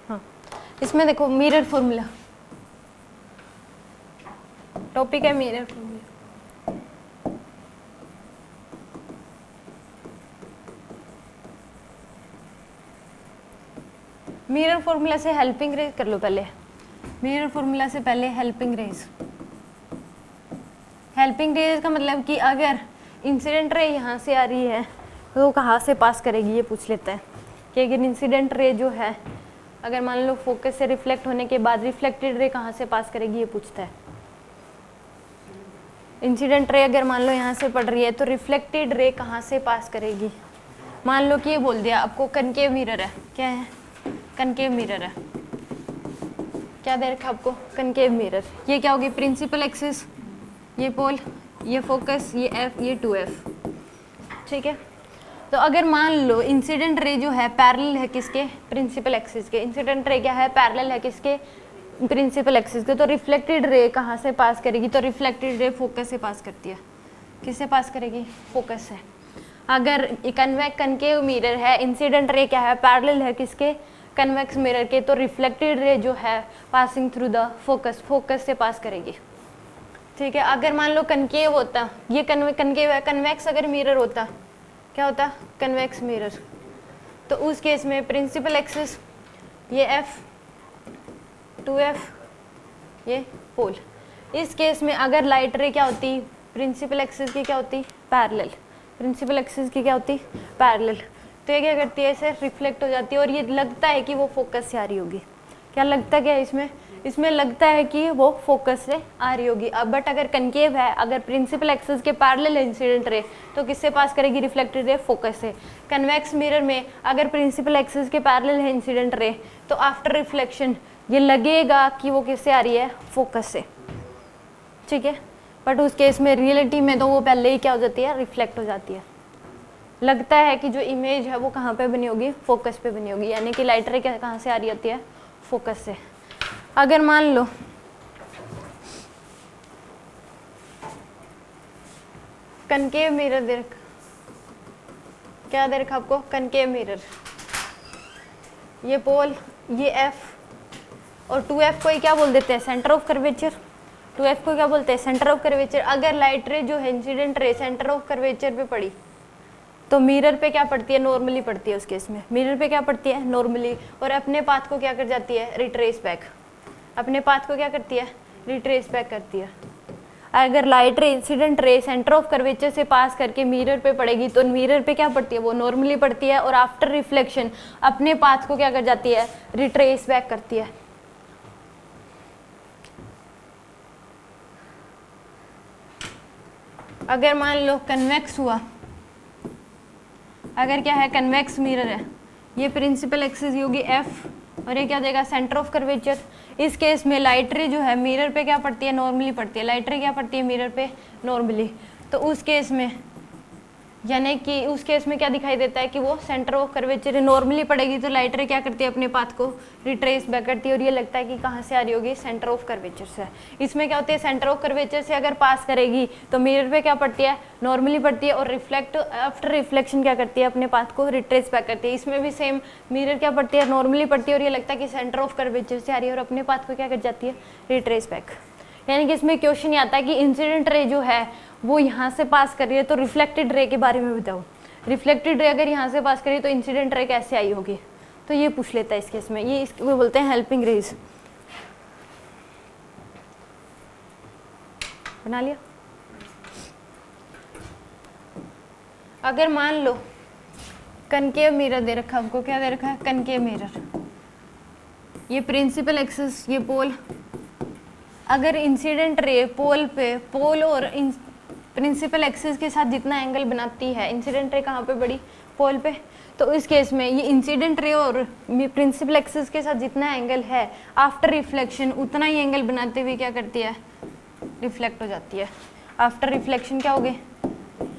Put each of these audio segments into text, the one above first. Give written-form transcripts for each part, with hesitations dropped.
हाँ, इसमें देखो मिरर फॉर्मूला, टॉपिक है मिरर फॉर्मूला। मिरर फॉर्मूला से हेल्पिंग रेज कर लो पहले। मिरर फॉर्मूला से पहले हेल्पिंग रेज। हेल्पिंग रेज का मतलब कि अगर इंसिडेंट रे यहाँ से आ रही है तो वो कहाँ से पास करेगी, ये पूछ लेते हैं कि अगर इंसिडेंट रे जो है अगर मान लो फोकस से रिफ्लेक्ट होने के बाद रिफ्लेक्टेड रे कहाँ से पास करेगी, ये पूछता है। इंसिडेंट रे अगर मान लो यहाँ से पड़ रही है तो रिफ्लेक्टेड रे कहाँ से पास करेगी। मान लो कि ये बोल दिया आपको कनकेव मिरर है, क्या है, कनकेव मिरर है, क्या दे रखा आपको, कनकेव मिरर। ये क्या होगी, प्रिंसिपल एक्सिस, ये पोल, ये फोकस, ये एफ, ये 2f, ठीक है। तो अगर मान लो इंसिडेंट रे जो है पैरेलल है किसके, प्रिंसिपल एक्सिस के। इंसिडेंट रे क्या है, पैरेलल है किसके, प्रिंसिपल एक्सिस के। तो रिफ्लेक्टेड रे कहाँ से पास करेगी, तो रिफ्लेक्टेड रे फोकस से पास करती है। किससे पास करेगी, फोकस से। अगर कन्वेक्स कनकेव मिरर है, इंसिडेंट रे क्या है, पैरेलल है किसके, कन्वेक्स मिरर के, तो रिफ्लेक्टेड रे जो है passing through the focus, focus से पास करेगी, ठीक है। अगर मान लो कनकेव होता, ये कनकेव है, कन्वेक्स अगर मिरर होता, क्या होता, कन्वेक्स मिरर, तो उस केस में प्रिंसिपल एक्सिस ये f, 2f, ये पोल। इस केस में अगर लाइट रे क्या होती, प्रिंसिपल एक्सिस की क्या होती, पैरेलल, प्रिंसिपल एक्सिस की क्या होती, पैरेलल। तो ये क्या करती है, ऐसे रिफ्लेक्ट हो जाती है और ये लगता है कि वो फोकस से आ रही होगी। क्या लगता क्या है इसमें, इसमें लगता है कि वो फोकस से आ रही होगी। अब बट अगर कनकेव है, अगर प्रिंसिपल एक्सिस के पैरेलल है इंसिडेंट रे, तो किससे पास करेगी, रिफ्लेक्टेड रे, फोकस से। कन्वेक्स मिरर में अगर प्रिंसिपल एक्सिस के पैरेलल है इंसिडेंट रे, तो आफ्टर रिफ्लेक्शन ये लगेगा कि वो किससे आ रही है, फोकस से, ठीक है। बट उस केस में रियलिटी में तो वो पहले ही क्या हो जाती है, रिफ्लेक्ट हो जाती है। लगता है कि जो इमेज है वो कहाँ पे बनी होगी, फोकस पे बनी होगी, यानी कि लाइट रे कहाँ से आ रही होती है, फोकस से। अगर मान लो कनकेव मिरर दे रखा, क्या दे रखा आपको, कनकेव मिरर, ये पोल, ये एफ और 2f को ही क्या बोल देते हैं, सेंटर ऑफ कर्वेचर। 2f को क्या बोलते हैं, सेंटर ऑफ कर्वेचर। अगर लाइट रे जो है इंसिडेंट रे सेंटर ऑफ कर्वेचर पे पड़ी तो मिरर पे क्या पड़ती है, नॉर्मली पड़ती है। उस केस में मिरर पे क्या पड़ती है, नॉर्मली, और अपने पाथ को क्या कर जाती है, रिट्रेस बैक, अपने पाथ को क्या करती है, रिट्रेस बैक करती है। अगर light ray incident ray centre of curvature से पास करके मिरर पे पड़ेगी तो मिरर पे क्या पड़ती है, वो नॉर्मली पड़ती है और आफ्टर रिफ्लेक्शन अपने पाथ को क्या कर जाती है, रिट्रेस बैक करती है। अगर मान लो कन्वेक्स हुआ, अगर क्या है, कन्वेक्स मिरर है, ये प्रिंसिपल एक्सिस होगी एफ और ये क्या देगा, सेंटर ऑफ कर्वेचर। इस केस में लाइट रे जो है मिरर पे क्या पड़ती है, नॉर्मली पड़ती है। लाइट रे क्या पड़ती है मिरर पे, नॉर्मली। तो उस केस में यानी कि उस केस में क्या दिखाई देता है कि वो सेंटर ऑफ कर्वेचर नॉर्मली पड़ेगी, तो लाइट रे क्या करती है, अपने पाथ को रिट्रेस बैक करती है और ये लगता है कि कहाँ से आ रही होगी, सेंटर ऑफ कर्वेचर से। इसमें क्या होती है, सेंटर ऑफ कर्वेचर से अगर पास करेगी तो मिरर पे क्या पड़ती है, नॉर्मली पड़ती है और रिफ्लेक्ट आफ्टर रिफ्लेक्शन क्या करती है, अपने पाथ को रिट्रेस बैक करती है। इसमें भी सेम, मिरर क्या पड़ती है, नॉर्मली पड़ती है और ये लगता है कि सेंटर ऑफ कर्वेचर से आ रही है और अपने पाथ को क्या कर जाती है, रिट्रेस बैक। यानी कि इसमें क्वेश्चन आता है कि इंसिडेंट रे जो है वो यहाँ से पास कर रही है, तो रिफ्लेक्टेड रे के बारे में बताओ। रिफ्लेक्टेड रे अगर यहाँ से पास करी तो इंसिडेंट रे कैसे आई होगी, तो ये पूछ लेता है इस केस में। ये इसको बोलते हैं हेल्पिंग रेज। बना लिया। अगर मान लो कनकेव मिरर दे रखा, हमको क्या दे रखा है, कनकेव मिरर, ये प्रिंसिपल एक्सिस, ये पोल। अगर इंसिडेंट रे पोल पे, पोल और प्रिंसिपल एक्सिस के साथ जितना एंगल बनाती है, इंसिडेंट रे कहाँ पे बड़ी, पोल पे, तो इस केस में ये इंसिडेंट रे और प्रिंसिपल एक्सिस के साथ जितना एंगल है आफ्टर रिफ्लेक्शन उतना ही एंगल बनाते हुए क्या करती है, रिफ्लेक्ट हो जाती है। आफ्टर रिफ्लेक्शन क्या हो गए,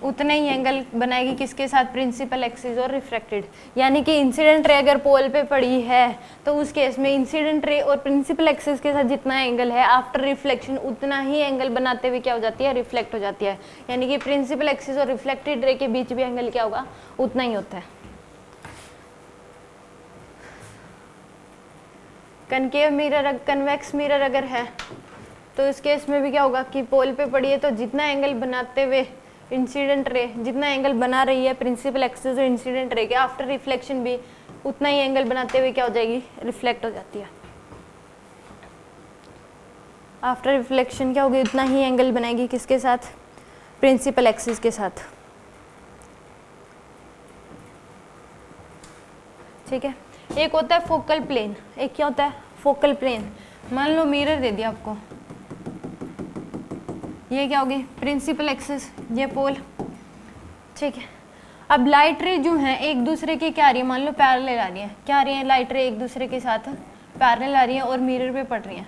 उतना ही एंगल बनाएगी किसके साथ, प्रिंसिपल एक्सिस और रिफ्रैक्टेड। यानी कि इंसिडेंट रे अगर पोल पे पड़ी है तो उस केस में इंसिडेंट रे और प्रिंसिपल एक्सिस के साथ जितना एंगल है आफ्टर रिफ्लेक्शन उतना ही एंगल बनाते हुए क्या हो जाती है, रिफ्लेक्ट हो जाती है। यानी कि प्रिंसिपल एक्सिस और रिफ्लेक्टेड रे के बीच भी एंगल क्या होगा, उतना ही होता है। कनकेव मिरर, कन्वेक्स मिरर अगर है तो इस केस में भी क्या होगा कि पोल पे पड़ी है तो जितना एंगल बनाते हुए इंसिडेंट रे, जितना एंगल बना रही है प्रिंसिपल एक्सिस और इंसिडेंट रे के, आफ्टर रिफ्लेक्शन भी उतना ही एंगल बनाते हुए क्या हो जाएगी, रिफ्लेक्ट हो जाती है। आफ्टर रिफ्लेक्शन क्या होगी, उतना ही एंगल बनाएगी किसके साथ, प्रिंसिपल एक्सिस के साथ। ठीक है, एक होता है फोकल प्लेन, एक क्या होता है फोकल प्लेन। मान लो मिरर दे दिया आपको, ये क्या होगी प्रिंसिपल एक्सिस, ये पोल। ठीक है, अब लाइट रे जो है एक दूसरे के क्या आ रही है, मान लो पैरेलल आ रही है, क्या आ रही है लाइट रे एक दूसरे के साथ पैरेलल आ रही है और मिरर पे पड़ रही है।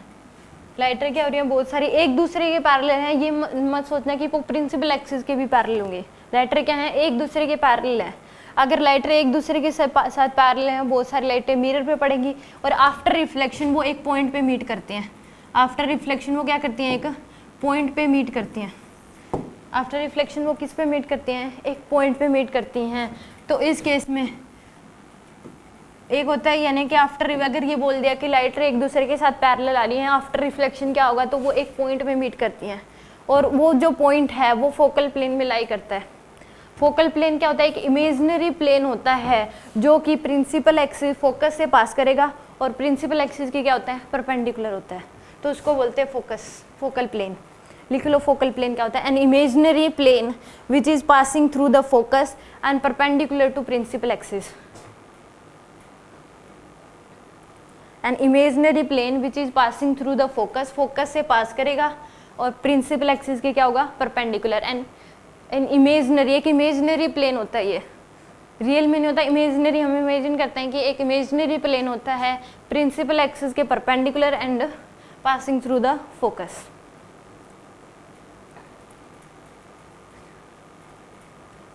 लाइट रे क्या हो रही है, बहुत सारी एक दूसरे के पैरेलल हैं, ये मत सोचना कि वो प्रिंसिपल एक्सिस के भी पैरेलल होंगे। लाइट रे क्या है, एक दूसरे के पैरेलल है। अगर लाइट रे एक दूसरे के साथ पैरेलल हैं, बहुत सारी लाइटें मिरर पे पड़ेंगी और आफ्टर रिफ्लेक्शन वो एक पॉइंट पे मीट करते हैं। आफ्टर रिफ्लेक्शन वो क्या करती हैं, एक पॉइंट पे मीट करती हैं। आफ्टर रिफ्लेक्शन वो किस पे मीट करती हैं, एक पॉइंट पे मीट करती हैं। तो इस केस में एक होता है, यानी कि आफ्टर, अगर ये बोल दिया कि लाइट रे एक दूसरे के साथ पैरेलल आ रही हैं, आफ्टर रिफ्लेक्शन क्या होगा, तो वो एक पॉइंट पे मीट करती हैं और वो जो पॉइंट है वो फोकल प्लेन में लाई करता है। फोकल प्लेन क्या होता है, एक इमेजिनरी प्लेन होता है जो कि प्रिंसिपल एक्सिस फोकस से पास करेगा और प्रिंसिपल एक्सिस की क्या होता है, परपेंडिकुलर होता है, तो उसको बोलते हैं फोकल प्लेन। लिख लो फोकल प्लेन क्या होता है, an imaginary plane which is passing through the focus and perpendicular to principal axis. An imaginary plane which is passing through the focus, focus से पास करेगा और प्रिंसिपल एक्सिस के क्या होगा, परपेंडिकुलर। एंड एन इमेजिनरी, एक imaginary plane होता है, ये रियल में नहीं होता, इमेजिनरी हम इमेजिन करते हैं कि एक इमेजिनरी प्लेन होता है प्रिंसिपल एक्सिस के perpendicular and passing through the focus.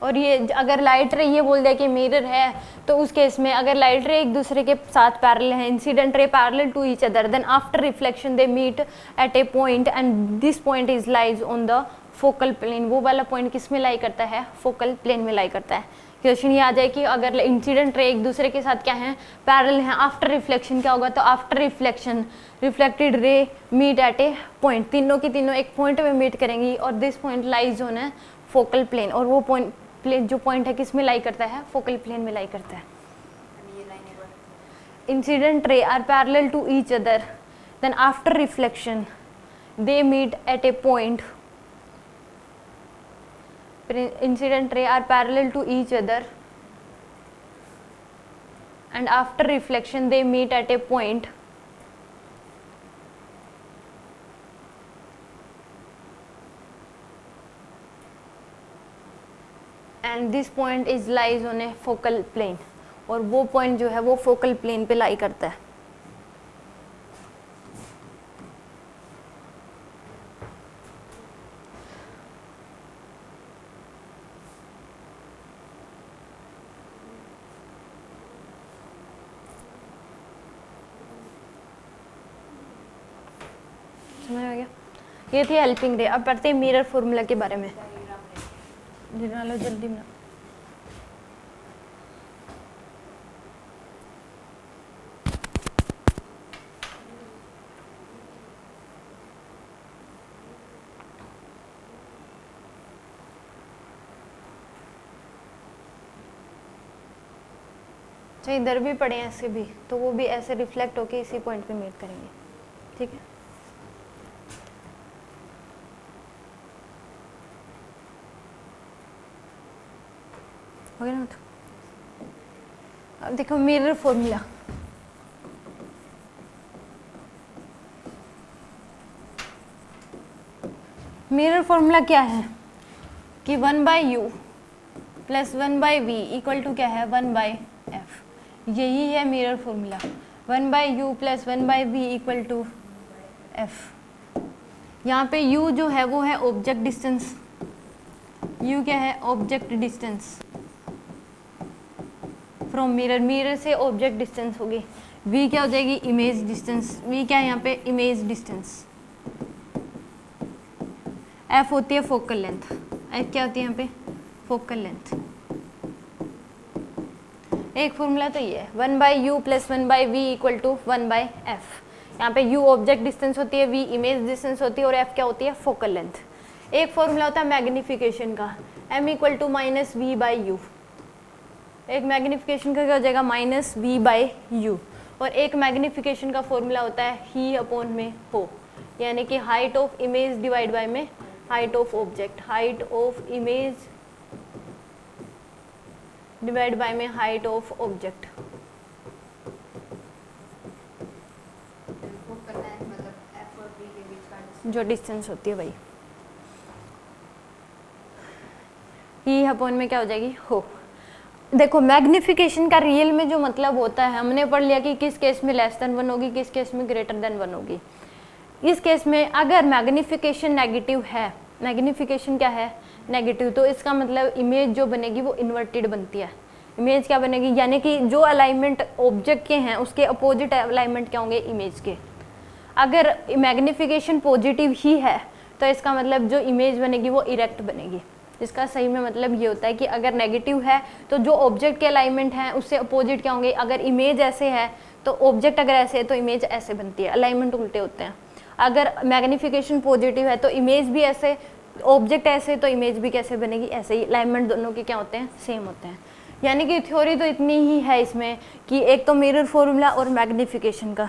और ये अगर लाइट रे ये बोल दिया कि मिरर है, तो उस केस में अगर लाइट रे एक दूसरे के साथ पैरेलल है, incident ray parallel to each other, then after reflection they meet at a point and this point is lies on the focal plane. वो वाला पॉइंट किस में लाई करता है, फोकल प्लेन में लाई करता है। क्वेश्चन ये आ जाए कि अगर इंसिडेंट रे एक दूसरे के साथ क्या है, पैरेलल हैं, आफ्टर रिफ्लेक्शन क्या होगा, तो after reflection reflected ray meet at a point, तीनों की तीनों एक पॉइंट में मीट करेंगी और दिस पॉइंट लाइज ऑन है फोकल प्लेन, और वो पॉइंट प्लेन जो पॉइंट है किस में लाई करता है, फोकल प्लेन में लाई करता है। Incident ray are parallel to each other, then after reflection they meet at a point. Incident ray are parallel to each other and after reflection they meet at a point and this point is lies on a focal plane, और वो point जो है वो focal plane पे लाई करता है। समझ आ गया, ये थी हेल्पिंग रे। अब पढ़ते हैं मिरर फॉर्मूला के बारे में। बना लो जल्दी बना। चाहे इधर भी पढ़े ऐसे भी, तो वो भी ऐसे रिफ्लेक्ट होके इसी पॉइंट पे मीट करेंगे। ठीक है, हो गया ना। अब देखो मिरर फॉर्मूला। मिरर फॉर्मूला क्या है कि 1/u plus 1/v equal to क्या है, 1/f। यही है mirror formula, 1/u plus 1/v equal to f। यहाँ पे u जो है वो है ऑब्जेक्ट डिस्टेंस, u क्या है, object distance from mirror, mirror से ऑब्जेक्ट डिस्टेंस होगी। v क्या हो जाएगी, इमेज डिस्टेंस, v क्या है यहाँ पे, इमेज डिस्टेंस। f होती है फोकल लेंथ, f क्या होती है यहाँ पे, फोकल लेंथ। एक फॉर्मूला तो ये है 1/u + 1/v = 1/f। यहाँ पे u ऑब्जेक्ट डिस्टेंस होती है, v इमेज डिस्टेंस होती है और f क्या होती है, फोकल लेंथ। एक फॉर्मूला होता है मैग्निफिकेशन का, m = -v/u। एक मैग्निफिकेशन का क्या हो जाएगा, -v/u। और एक मैग्निफिकेशन का फॉर्मूला होता है ही/हो, यानी कि height of image divide by में height of object, height of image divide by में हाइट ऑफ ऑब्जेक्ट। जो डिस्टेंस होती है वही ही/में क्या हो जाएगी, हो। देखो मैग्निफिकेशन का रियल में जो मतलब होता है, हमने पढ़ लिया कि किस केस में <1 होगी, किस केस में >1 होगी। इस केस में अगर मैग्निफिकेशन नेगेटिव है, मैग्निफिकेशन क्या है, नेगेटिव, तो इसका मतलब इमेज जो बनेगी वो इन्वर्टेड बनती है। इमेज क्या बनेगी, यानी कि जो अलाइनमेंट ऑब्जेक्ट के हैं उसके अपोजिट अलाइनमेंट क्या होंगे, इमेज के। अगर मैग्निफिकेशन पॉजिटिव ही है तो इसका मतलब जो इमेज बनेगी वो इरेक्ट बनेगी। इसका सही में मतलब ये होता है कि अगर नेगेटिव है तो जो ऑब्जेक्ट के अलाइनमेंट हैं उससे अपोजिट क्या होंगे। अगर इमेज ऐसे है तो ऑब्जेक्ट अगर ऐसे है तो इमेज ऐसे बनती है, अलाइनमेंट उल्टे होते हैं। अगर मैग्निफिकेशन पॉजिटिव है तो इमेज भी ऐसे, ऑब्जेक्ट ऐसे, तो इमेज भी कैसे बनेगी, ऐसे ही। अलाइनमेंट दोनों के क्या होते हैं, सेम होते हैं। यानी कि थ्योरी तो इतनी ही है इसमें कि एक तो मिरर फॉर्मूला और मैग्निफिकेशन का,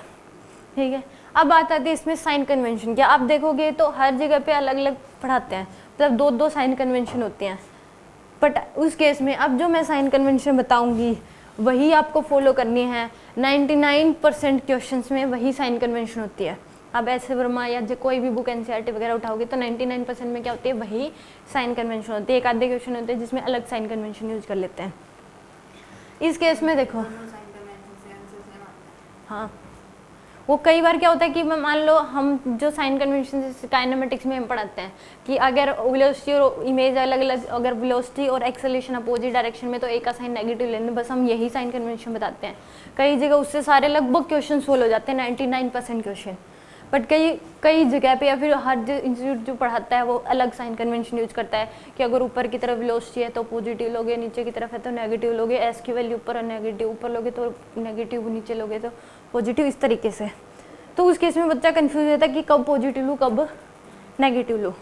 ठीक है। अब बात आती है इसमें साइन कन्वेंशन की। आप देखोगे तो हर जगह पे अलग अलग पढ़ाते हैं, मतलब दो दो साइन कन्वेंशन होती हैं। बट उस केस में अब जो मैं साइन कन्वेंशन बताऊंगी वही आपको फॉलो करनी है। 99% क्वेश्चंस में वही साइन कन्वेंशन होती है। अब ऐसे वर्मा या जो कोई भी बुक एनसीईआरटी वगैरह उठाओगे तो 99% में क्या होती है, वही साइन कन्वेंशन होती है। एक आधे क्वेश्चन होते हैं जिसमें अलग साइन कन्वेंशन यूज कर लेते हैं। इस केस में देखो, हाँ वो कई बार क्या होता है कि मान लो हम जो साइन कन्वेंशन काइनेमेटिक्स में हम पढ़ाते हैं कि अगर वेलोसिटी और इमेज अलग अलग, अगर वेलोसिटी और एक्सेलरेशन अपोजिट डायरेक्शन में तो एक का साइन नेगेटिव लेने, बस हम यही साइन कन्वेंशन बताते हैं। कई जगह उससे सारे लगभग क्वेश्चन सोल्व हो जाते हैं, 99% क्वेश्चन। बट कई जगह पे या फिर हर इंस्टीट्यूट जो पढ़ाता है वो अलग साइन कन्वेंशन यूज करता है कि अगर ऊपर की तरफ वेलोसिटी है तो पॉजिटिव लोगे, नीचे की तरफ है तो नेगेटिव लोगे, एस की वैल्यू ऊपर और नेगेटिव, ऊपर लोगे तो नेगेटिव, नीचे लोगे तो पॉजिटिव, इस तरीके से। तो उस केस में बच्चा कंफ्यूज होता है कि कब पॉजिटिव लूँ कब नेगेटिव लूँ।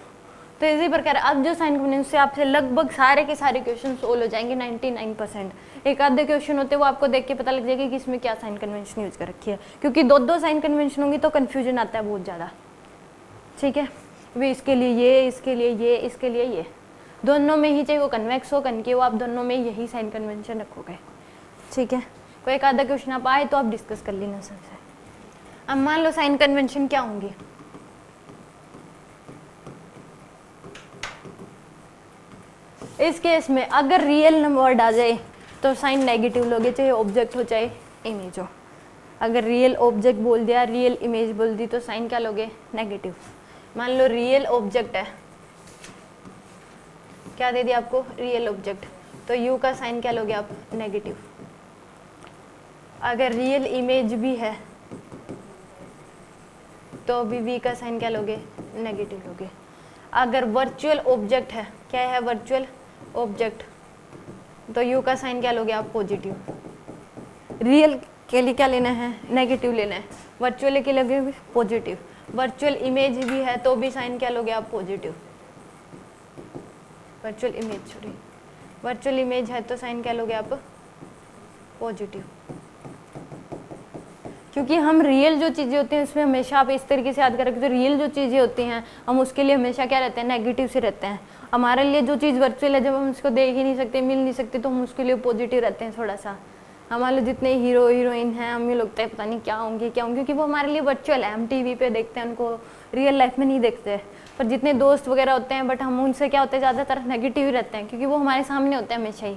तो इसी प्रकार अब जो साइन कन्वेंशन से आपसे लगभग सारे के सारे क्वेश्चन सोल्व हो जाएंगे 99%। एक आधे क्वेश्चन होते हैं वो आपको देख के पता लग जाएगा कि इसमें क्या साइन कन्वेंशन यूज कर रखी है, क्योंकि दो दो साइन कन्वेंशन होंगी तो कन्फ्यूजन आता है बहुत ज़्यादा, ठीक है। वे इसके लिए ये, इसके लिए ये, इसके लिए ये, दोनों में ही, चाहे वो कन्वेक्स हो कनकेव, आप दोनों में यही साइन कन्वेंशन रखोगे, ठीक है। कोई एक आधा क्वेश्चन आप आए तो आप डिस्कस कर लेना सबसे। अब मान लो साइन कन्वेंशन क्या होंगी, इस केस में अगर रियल नंबर आ जाए तो साइन नेगेटिव लोगे, चाहे ऑब्जेक्ट हो चाहे इमेज हो। अगर रियल ऑब्जेक्ट बोल दिया, रियल इमेज बोल दी तो साइन क्या लोगे, नेगेटिव। मान लो रियल ऑब्जेक्ट है, क्या दे दिया आपको, रियल ऑब्जेक्ट, तो यू का साइन क्या लोगे आप, नेगेटिव। अगर रियल इमेज भी है तो भी वी का साइन क्या लोगे, नेगेटिव लोगे। अगर वर्चुअल ऑब्जेक्ट है, क्या है वर्चुअल ऑब्जेक्ट, तो यू का साइन क्या लोगे आप, पॉजिटिव। रियल के लिए क्या लेना है, नेगेटिव लेना है, वर्चुअल के लिए पॉजिटिव। वर्चुअल इमेज भी है तो भी साइन क्या लोगे आप, positive. Virtual image, sorry, virtual image है तो साइन क्या लोगे आप, पॉजिटिव। क्योंकि हम रियल जो चीज़ें होती हैं उसमें हमेशा आप इस तरीके से याद करें, जो रियल जो चीज़ें होती हैं हम उसके लिए हमेशा क्या रहते हैं, नेगेटिव से रहते हैं। हमारे लिए जो चीज़ वर्चुअल है, जब हम उसको देख ही नहीं सकते, मिल नहीं सकते, तो हम उसके लिए पॉजिटिव रहते हैं थोड़ा सा। हमारे जितने हीरो हीरोइन हैं हमें लगता है पता नहीं क्या होंगे क्या होंगे, क्योंकि वो हमारे लिए वर्चुअल है, हम टीवी पे देखते हैं उनको, रियल लाइफ में नहीं देखते। पर जितने दोस्त वगैरह होते हैं, बट हम उनसे क्या होते हैं, ज़्यादातर नेगेटिव ही रहते हैं, क्योंकि वो हमारे सामने होते हैं हमेशा ही।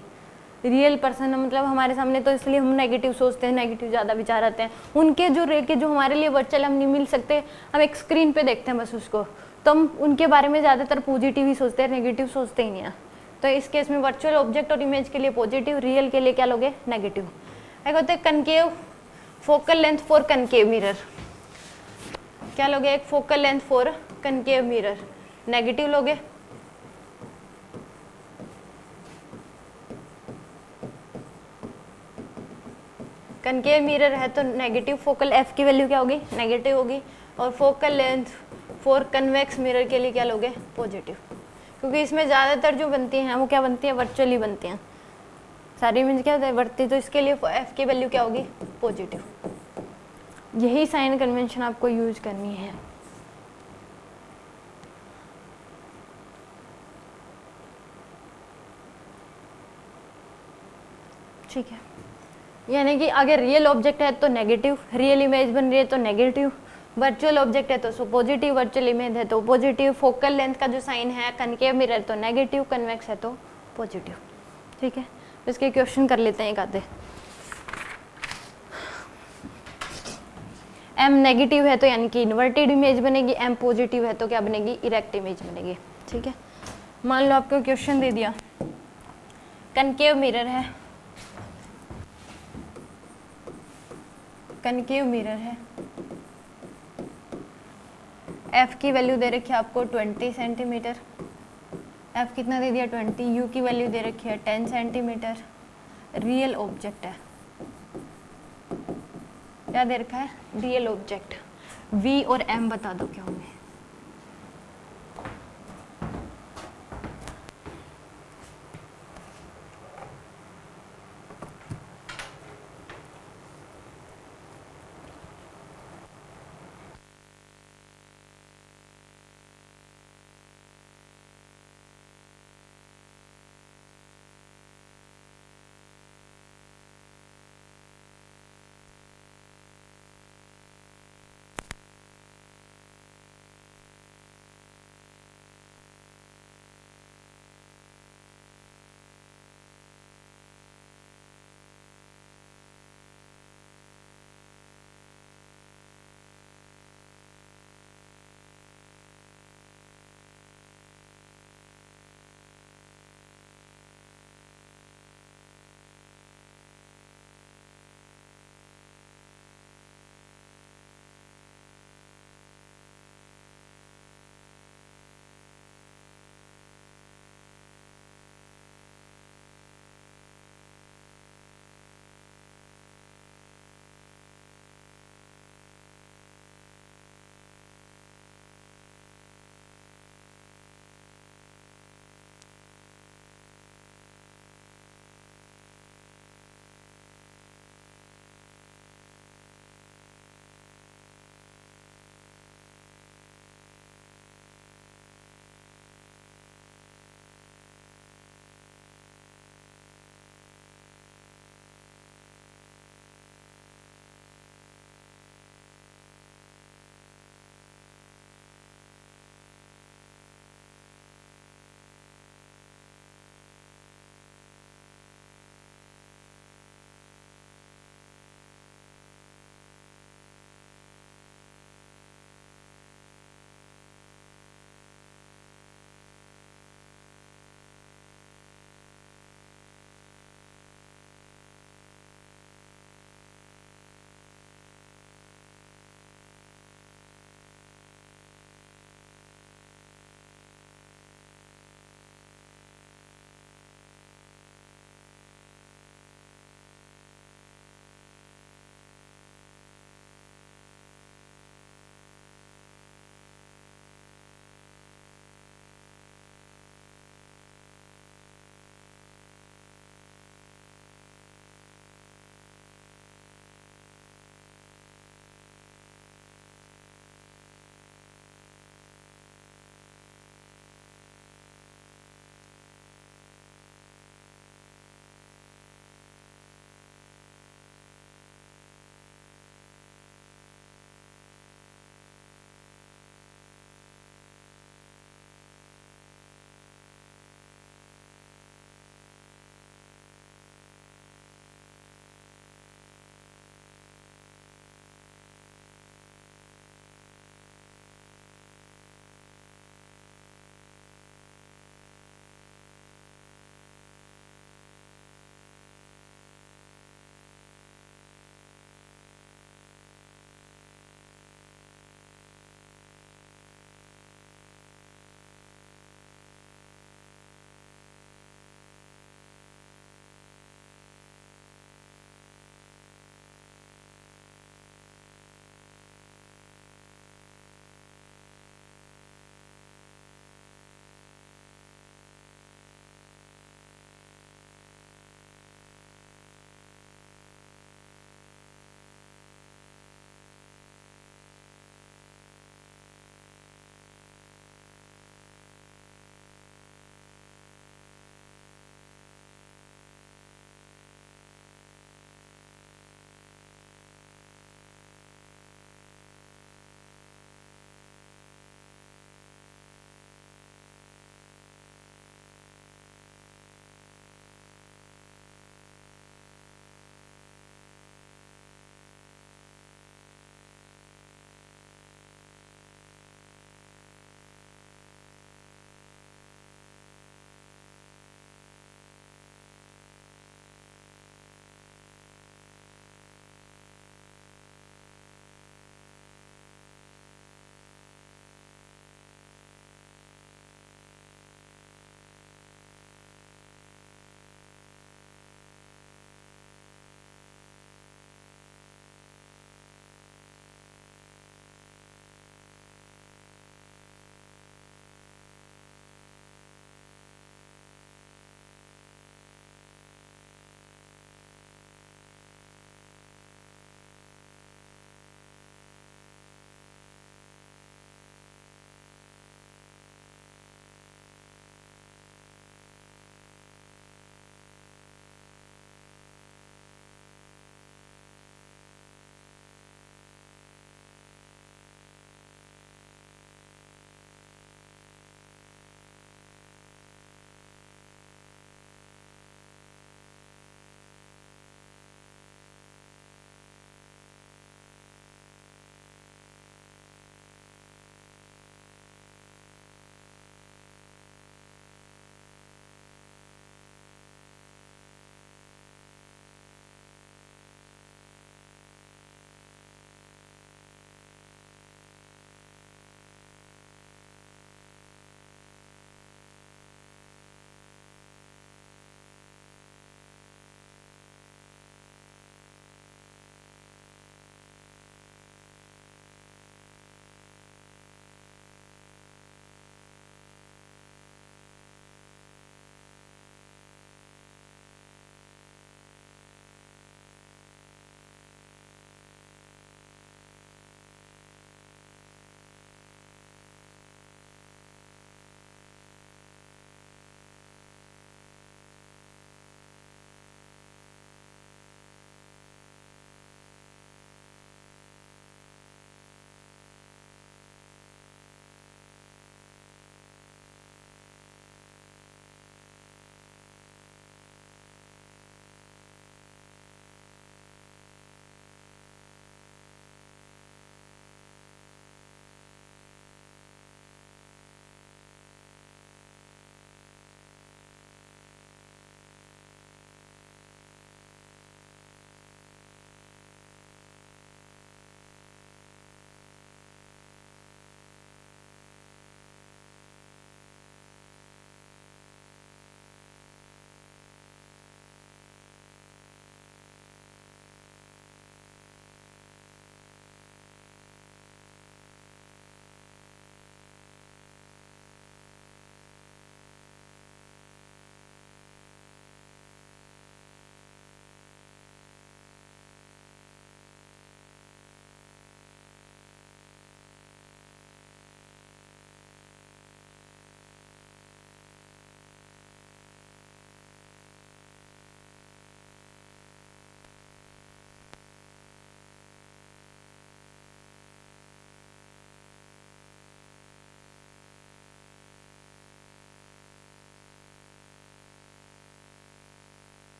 रियल पर्सन मतलब हमारे सामने, तो इसलिए हम नेगेटिव सोचते हैं, नेगेटिव ज़्यादा विचार आते हैं। उनके जो रे के जो हमारे लिए वर्चुअल हम नहीं मिल सकते, हम एक स्क्रीन पे देखते हैं बस उसको, तो हम उनके बारे में ज़्यादातर पॉजिटिव ही सोचते हैं, नेगेटिव सोचते ही नहीं है। तो इस केस में वर्चुअल ऑब्जेक्ट और इमेज के लिए पॉजिटिव, रियल के लिए क्या लोगे, नेगेटिव। एक होते हैं concave focal length for concave mirror, क्या लोगे, एक focal length for concave mirror, negative लोगे। कनकेव मिरर है तो नेगेटिव फोकल एफ की वैल्यू क्या होगी, नेगेटिव होगी, और focal length for convex mirror के लिए क्या लोगे, पॉजिटिव, क्योंकि इसमें ज़्यादातर जो बनती हैं वो क्या बनती है, वर्चुअली बनती हैं सारी, मीन्स क्या होता है बढ़ती, तो इसके लिए एफ की वैल्यू क्या होगी, पॉजिटिव। यही साइन कन्वेंशन आपको यूज करनी है। ठीक है, यानी कि अगर रियल ऑब्जेक्ट है तो नेगेटिव, रियल इमेज बन रही है तो नेगेटिव, वर्चुअल ऑब्जेक्ट है तो पॉजिटिव, वर्चुअल इमेज है तो पॉजिटिव, फोकल लेंथ का जो साइन है कनकेव मिरर तो नेगेटिव, कन्वेक्स है तो पॉजिटिव। ठीक है, तो इसके क्वेश्चन कर लेते हैं एक आधे। एम नेगेटिव है तो यानी कि इन्वर्टेड इमेज बनेगी, एम पॉजिटिव है तो क्या बनेगी, इरेक्ट इमेज बनेगी। ठीक है, मान लो आपको क्वेश्चन दे दिया, कनकेव मिरर है, कनकेव मिरर है, एफ की वैल्यू दे रखी है आपको 20 सेंटीमीटर, एफ कितना दे दिया 20, यू की वैल्यू दे रखी है 10 सेंटीमीटर, रियल ऑब्जेक्ट है, क्या दे रखा है, रियल ऑब्जेक्ट, वी और एम बता दो क्या होंगे।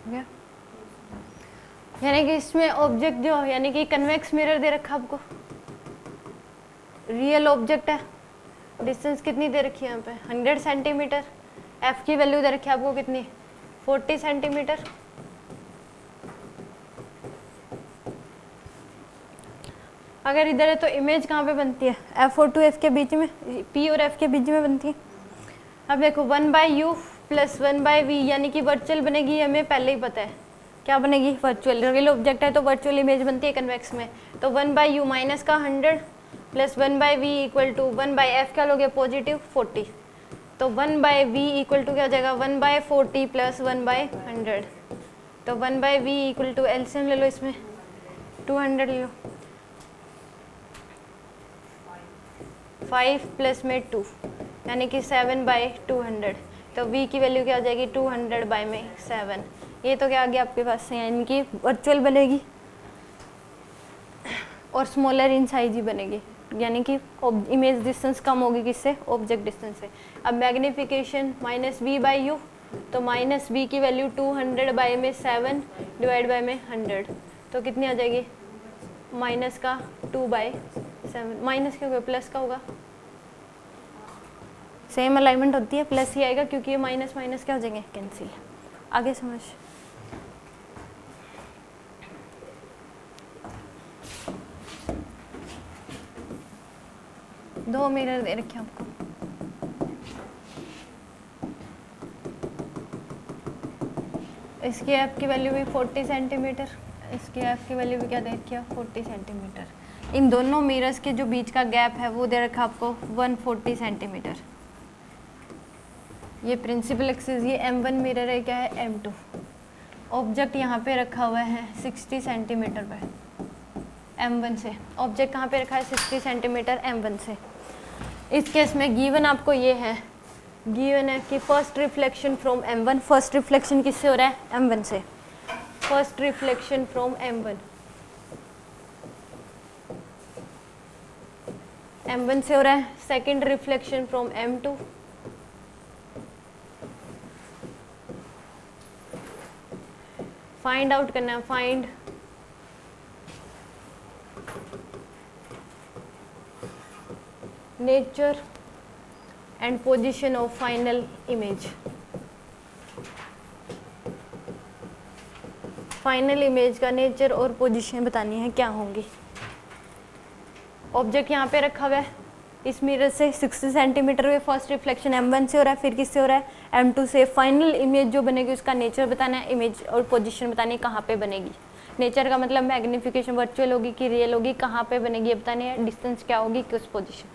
गया। यानी कि इसमें ऑब्जेक्ट जो यानी कि कन्वेक्स मिरर दे रखा आपको, रियल ऑब्जेक्ट है, डिस्टेंस कितनी दे रखी है यहाँ पे 100 सेंटीमीटर, एफ की वैल्यू दे रखी है आपको कितनी 40 सेंटीमीटर। अगर इधर है तो इमेज कहाँ पे बनती है, एफ और 2f के बीच में, पी और एफ के बीच में बनती है। अब देखो 1/u प्लस 1/v यानी कि वर्चुअल बनेगी, हमें पहले ही पता है क्या बनेगी, वर्चुअल। रियल ऑब्जेक्ट है तो वर्चुअल इमेज बनती है कन्वेक्स में। तो 1/u माइनस का 100 plus 1/v equal to 1/f क्या लोगे पॉजिटिव 40। तो 1/v इक्वल टू क्या हो जाएगा 1/40 प्लस 1/100। तो 1/v इक्वल टू एलसीएम ले लो, इसमें 200 ले लो, 5 प्लस में 2 यानी कि 7/200। तो v की वैल्यू क्या हो जाएगी 200/7। ये तो क्या आ गया आपके पास से, यानी कि वर्चुअल बनेगी और स्मॉलर इन साइज ही बनेगी, यानी कि इमेज डिस्टेंस कम होगी किससे, ऑब्जेक्ट डिस्टेंस से। अब मैग्नीफिकेशन -v/u, तो -v की वैल्यू 200/7 डिवाइड बाय में 100, तो कितनी आ जाएगी माइनस का 2/7, माइनस क्या होगा प्लस का होगा, सेम अलाइनमेंट होती है, प्लस ही आएगा क्योंकि ये माइनस माइनस क्या हो जाएंगे कैंसिल। आगे समझ। दो मिरर दे रखे आपको, इसकी एफ की वैल्यू भी 40 सेंटीमीटर, इसकी एफ की वैल्यू भी क्या दे रखी है 40 सेंटीमीटर। इन दोनों मिरर्स के जो बीच का गैप है वो दे रखा आपको 140 सेंटीमीटर। ये प्रिंसिपल एक्सिस, ये M1 मिरर है, क्या है M2। ऑब्जेक्ट यहाँ पे रखा हुआ है 60 सेंटीमीटर पे M1 से, ऑब्जेक्ट कहाँ पे रखा है 60 सेंटीमीटर M1 से। इस केस में गिवन आपको ये है, गिवन है कि first reflection from M1, first reflection किससे हो रहा है M1 से, फर्स्ट रिफ्लेक्शन फ्रॉम M1 से हो रहा है, second reflection from M2, find out करना है, find nature and position of final image. Final image का नेचर और पोजीशन बतानी है क्या होंगी। ऑब्जेक्ट यहाँ पे रखा हुआ है इस मिरर से 60 सेंटीमीटर में, फर्स्ट रिफ्लेक्शन M1 से हो रहा है, फिर किससे हो रहा है M2 से। फाइनल इमेज जो बनेगी उसका नेचर बताना है, इमेज और पोजीशन बतानी है कहाँ पे बनेगी। नेचर का मतलब मैग्नीफिकेशन वर्चुअल होगी कि रियल होगी, कहाँ पे बनेगी ये बतानी है, डिस्टेंस क्या होगी किस पोजीशन।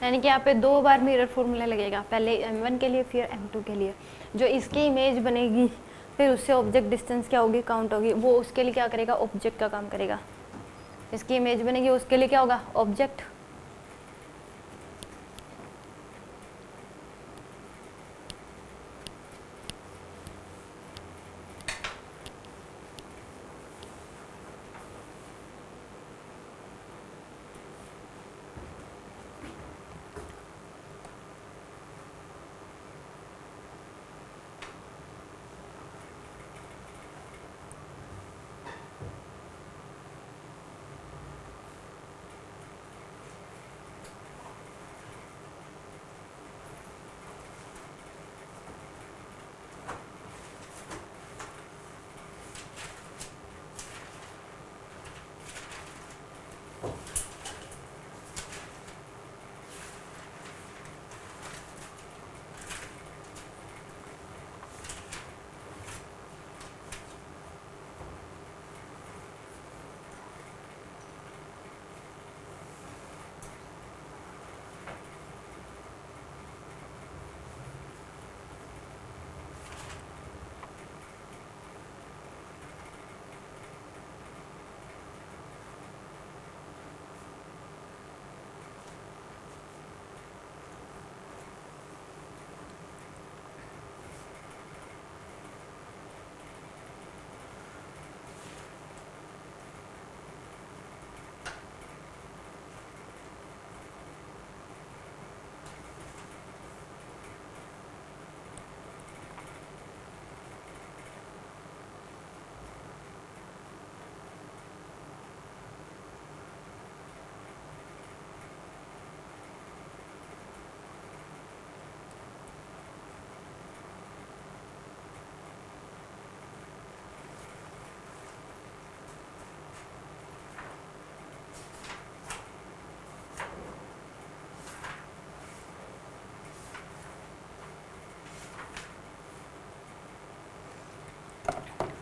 यानी कि यहाँ पे दो बार मिरर फॉर्मूला लगेगा, पहले M1 के लिए फिर M2 के लिए। जो इसकी इमेज बनेगी फिर उससे ऑब्जेक्ट डिस्टेंस क्या होगी काउंट होगी, वो उसके लिए क्या करेगा ऑब्जेक्ट का काम करेगा। इसकी इमेज बनेगी उसके लिए क्या होगा ऑब्जेक्ट,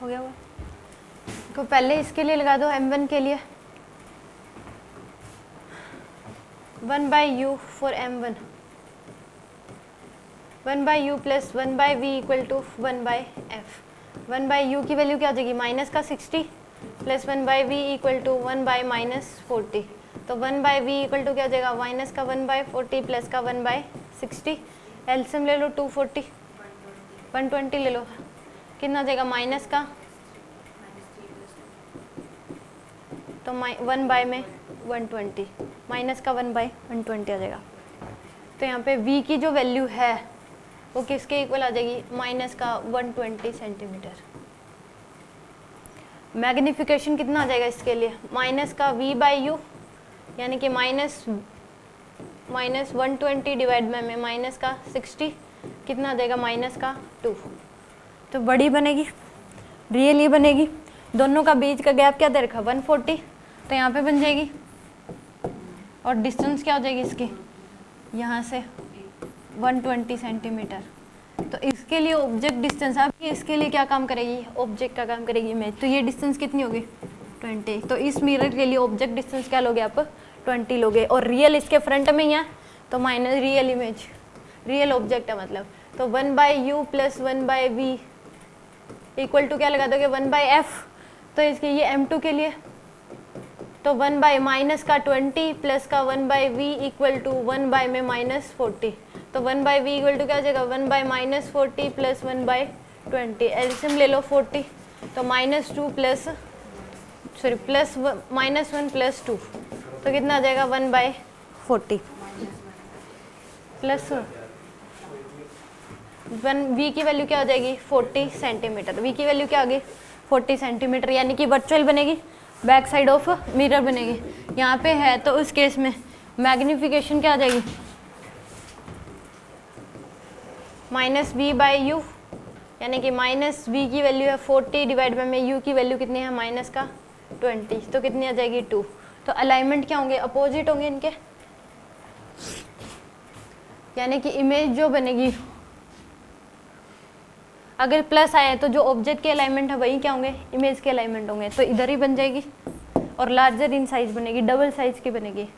हो गया हुआ को पहले इसके लिए लगा दो m1 के लिए 1/u for m1 1/u plus 1/v equal to 1/f 1/u की वैल्यू क्या आ जाएगी माइनस का 60 प्लस 1/v इक्वल टू 1/-40 तो 1/v इक्वल टू क्या आ जाएगा माइनस का 1/40 प्लस का 1/60 एलसीएम ले लो 240 120 ले लो कितना आ जाएगा माइनस का तो 1 में 120 माइनस का 1/120 आ जाएगा। तो यहाँ पे v की जो वैल्यू है वो किसके इक्वल आ जाएगी माइनस का 120 सेंटीमीटर। मैग्निफिकेशन कितना आ जाएगा इसके लिए माइनस का v/u यानी कि माइनस 120 डिवाइड बाय में माइनस का 60 कितना आ जाएगा माइनस का 2 तो बड़ी बनेगी रियल ये बनेगी। दोनों का बीच का गैप क्या दे रखा 140 तो यहाँ पे बन जाएगी और डिस्टेंस क्या हो जाएगी इसकी यहाँ से 120 सेंटीमीटर। तो इसके लिए ऑब्जेक्ट डिस्टेंस आपकी इसके लिए क्या काम करेगी ऑब्जेक्ट का काम करेगी इमेज। तो ये डिस्टेंस कितनी होगी 20 तो इस मिरर के लिए ऑब्जेक्ट डिस्टेंस क्या लोगे आप 20 लोगे और रियल इसके फ्रंट में ही है तो minus real image real object है मतलब तो 1/u plus 1/v equal to क्या लगा दोगे 1/f तो इसके ये m2 के लिए तो 1 माइनस का 20 प्लस का 1/v इक्वल टू 1 में माइनस 40 तो 1/v इक्वल टू क्या आ जाएगा 1 - 40 प्लस 1/20 एलसीएम ले लो 40 तो -2 प्लस सॉरी प्लस -1 प्लस 2 तो कितना आ जाएगा 1/40 प्लस 1 v की वैल्यू क्या हो जाएगी 40 सेंटीमीटर v की वैल्यू क्या आ गई 40 सेंटीमीटर यानी कि वर्चुअल बनेगी बैक साइड ऑफ मिरर बनेगी। यहाँ पे है तो उस केस में मैग्निफिकेशन क्या आ जाएगी -v/u यानी कि -v की वैल्यू है 40 डिवाइड बाय में u की वैल्यू कितनी है माइनस का 20 तो कितनी आ जाएगी 2 तो अलाइनमेंट क्या होंगे अपोजिट होंगे इनके यानी कि इमेज जो बनेगी अगर प्लस आए तो जो ऑब्जेक्ट के अलाइनमेंट है वही क्या होंगे इमेज के अलाइनमेंट होंगे तो इधर ही बन जाएगी और लार्जर इन साइज बनेगी डबल साइज की बनेगी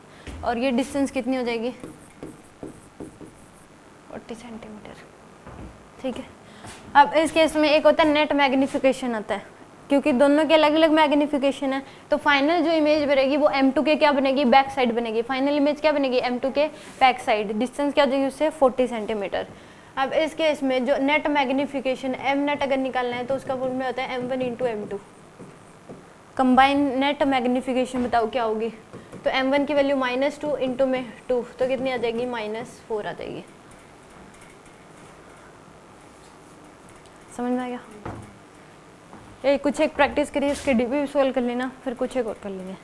और ये डिस्टेंस कितनी हो जाएगी 40 सेंटीमीटर। ठीक है अब इस केस में एक होता है नेट मैग्निफिकेशन आता है क्योंकि दोनों के अलग अलग मैग्निफिकेशन है तो फाइनल जो इमेज बनेगी वो m2 के क्या बनेगी बैक साइड बनेगी फाइनल इमेज क्या बनेगी m2 के बैक साइड डिस्टेंस क्या हो जाएगी उससे 40 सेंटीमीटर। अब इस केस में जो नेट मैग्निफिकेशन m नेट अगर निकालना है तो उसका फॉर्मूला होता है m1 × m2 combine net magnification बताओ क्या होगी तो m1 की वैल्यू -2 इंटू में 2 तो कितनी आ जाएगी -4 आ जाएगी। समझ में आ गया ये कुछ एक प्रैक्टिस करिए इसके डीपी भी सॉल्व कर लेना फिर कुछ एक और कर लेंगे।